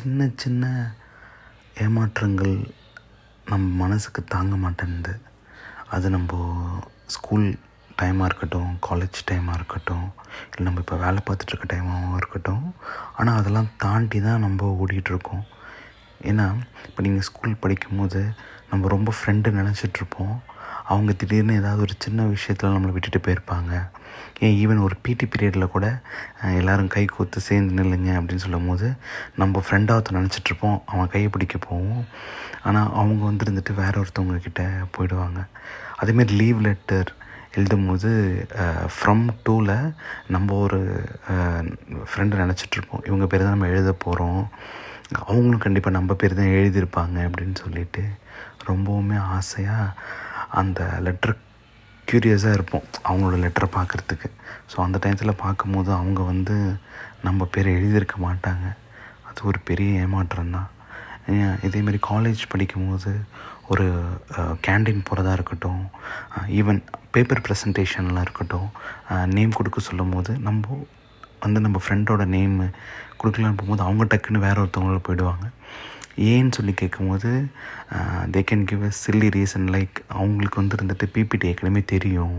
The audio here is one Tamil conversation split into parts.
சின்ன சின்ன ஏமாற்றங்கள் நம்ம மனசுக்கு தாங்க மாட்டேன்து. அது நம்ம ஸ்கூல் டைமாக இருக்கட்டும், காலேஜ் டைமாக இருக்கட்டும், இல்லை நம்ம இப்போ வேலை பார்த்துட்ருக்க டைமாகவும் இருக்கட்டும். ஆனால் அதெல்லாம் தாண்டி தான் நம்ம ஓடிட்டுருக்கோம். ஏன்னா இப்போ நீங்கள் ஸ்கூல் படிக்கும்போது நம்ம ரொம்ப ஃப்ரெண்டு நினச்சிட்ருப்போம். அவங்க திடீர்னு ஏதாவது ஒரு சின்ன விஷயத்தில் நம்மளை விட்டுட்டு போயிருப்பாங்க. ஏன் ஈவன் ஒரு பிடி பீரியடில் கூட எல்லோரும் கை கோர்த்து சேர்ந்து நில்லுங்க அப்படின்னு சொல்லும் போது நம்ம ஃப்ரெண்டாக நினச்சிட்ருப்போம். அவன் கையை பிடிக்க போவோம். ஆனால் அவங்க வந்துட்டு வேற ஒருத்தவங்கக்கிட்ட போயிடுவாங்க. அதேமாரி லீவ் லெட்டர் எழுதும் போது ஃப்ரம் டூவில் நம்ம ஒரு ஃப்ரெண்டு நினச்சிட்ருப்போம். இவங்க பேர் தான் நம்ம எழுத போகிறோம், அவங்களும் கண்டிப்பாக நம்ம பேர் தான் எழுதியிருப்பாங்க அப்படின்னு சொல்லிட்டு ரொம்பவுமே ஆசையாக அந்த லெட்டர் க்யூரியஸாக இருப்போம் அவங்களோட லெட்டரை பார்க்குறதுக்கு. ஸோ அந்த டயத்தில் பார்க்கும்போது அவங்க நம்ம பேரை எழுதியிருக்க மாட்டாங்க. அது ஒரு பெரிய ஏமாற்றம் தான். இதேமாரி காலேஜ் படிக்கும்போது ஒரு கேண்டீன் போகிறதா இருக்கட்டும், ஈவன் பேப்பர் ப்ரெசன்டேஷன்லாம் இருக்கட்டும், நேம் கொடுக்க சொல்லும் போது நம்ம ஃப்ரெண்டோட நேமு கொடுக்கலான்னு போகும்போது அவங்க டக்குன்னு வேறு ஒருத்தவங்கள போயிடுவாங்க. ஏன்னு சொல்லி கேட்கும்போது they can give a silly reason. Like அவங்களுக்கு வந்துட்டு பிபிடி ஏற்கனவே தெரியும்,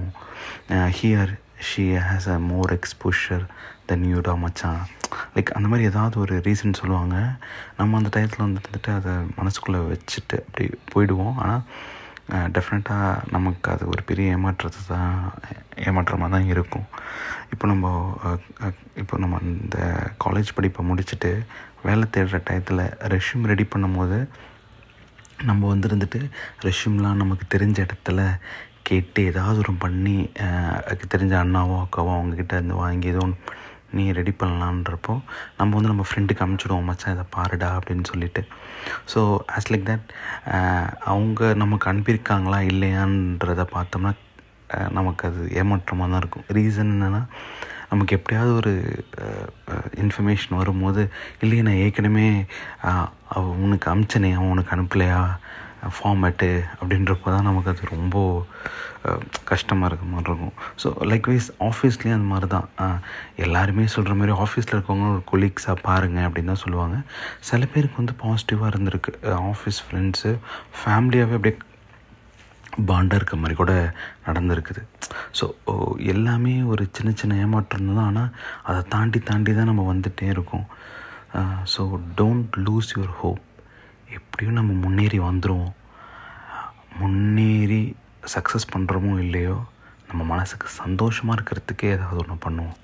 here she has a more exposure then யூடா மச்சான், லைக் அந்த மாதிரி ஏதாவது ஒரு ரீசன் சொல்லுவாங்க. நம்ம அந்த டயத்தில் வந்துட்டு அதை மனசுக்குள்ளே வச்சுட்டு அப்படி போயிடுவோம். ஆனால் டெஃபினட்டாக நமக்கு அது ஒரு பெரிய ஏமாற்றமாக தான் இருக்கும். இப்போ நம்ம இந்த காலேஜ் படிப்பை முடிச்சுட்டு வேலை தேடுற டயத்தில் ரெஷ்யூம் ரெடி பண்ணும்போது நம்ம வந்துட்டு ரெஷ்யூம்லாம் நமக்கு தெரிஞ்ச இடத்துல கேட்டு ஏதாவது ஒரு பண்ணி தெரிஞ்ச அண்ணாவோ அக்காவோ அவங்கக்கிட்ட இருந்து வாங்கி ஏதோ ஒன்று நீ ரெடி பண்ணலான்றப்போ நம்ம ஃப்ரெண்டுக்கு அனுப்பிச்சிடுவோம், மச்சான் இதை பாருடா அப்படின்னு சொல்லிட்டு. ஸோ ஆஸ் லைக் தட் அவங்க நமக்கு அனுப்பியிருக்காங்களா இல்லையான்றதை பார்த்தோம்னா நமக்கு அது ஏமாற்றமாக தான் இருக்கும். ரீசன் என்னென்னா, நமக்கு எப்படியாவது ஒரு இன்ஃபர்மேஷன் வரும்போது, இல்லையே நான் ஏற்கனவே உனக்கு அனுப்பிச்சனே அவன் உனக்கு அனுப்பலையா ஃபார்மேட்டு அப்படின்றப்போ தான் நமக்கு அது ரொம்ப கஷ்டமாக இருக்க மாதிரி இருக்கும். ஸோ லைக்வைஸ் ஆஃபீஸ்லேயும் அந்த மாதிரி தான். எல்லாருமே சொல்கிற மாதிரி ஆஃபீஸில் இருக்கவங்க ஒரு கொலீக்ஸாக பாருங்கள் அப்படின்னு தான் சொல்லுவாங்க. சில பேருக்கு பாசிட்டிவாக இருந்திருக்கு. ஆஃபீஸ் ஃப்ரெண்ட்ஸு ஃபேமிலியாகவே அப்படியே பாண்டாக இருக்க மாதிரி கூட நடந்திருக்குது. ஸோ எல்லாமே ஒரு சின்ன சின்ன ஏமாற்றம் தான். ஆனால் அதை தாண்டி தான் நம்ம வந்துகிட்டே இருக்கோம். So don't lose your hope. எப்படியும் நம்ம முன்னேறி வந்துடுவோம். முன்னேறி சக்ஸஸ் பண்ணுறோமோ இல்லையோ, நம்ம மனசுக்கு சந்தோஷமாக இருக்கிறதுக்கே ஏதாவது ஒன்று பண்ணுவோம்.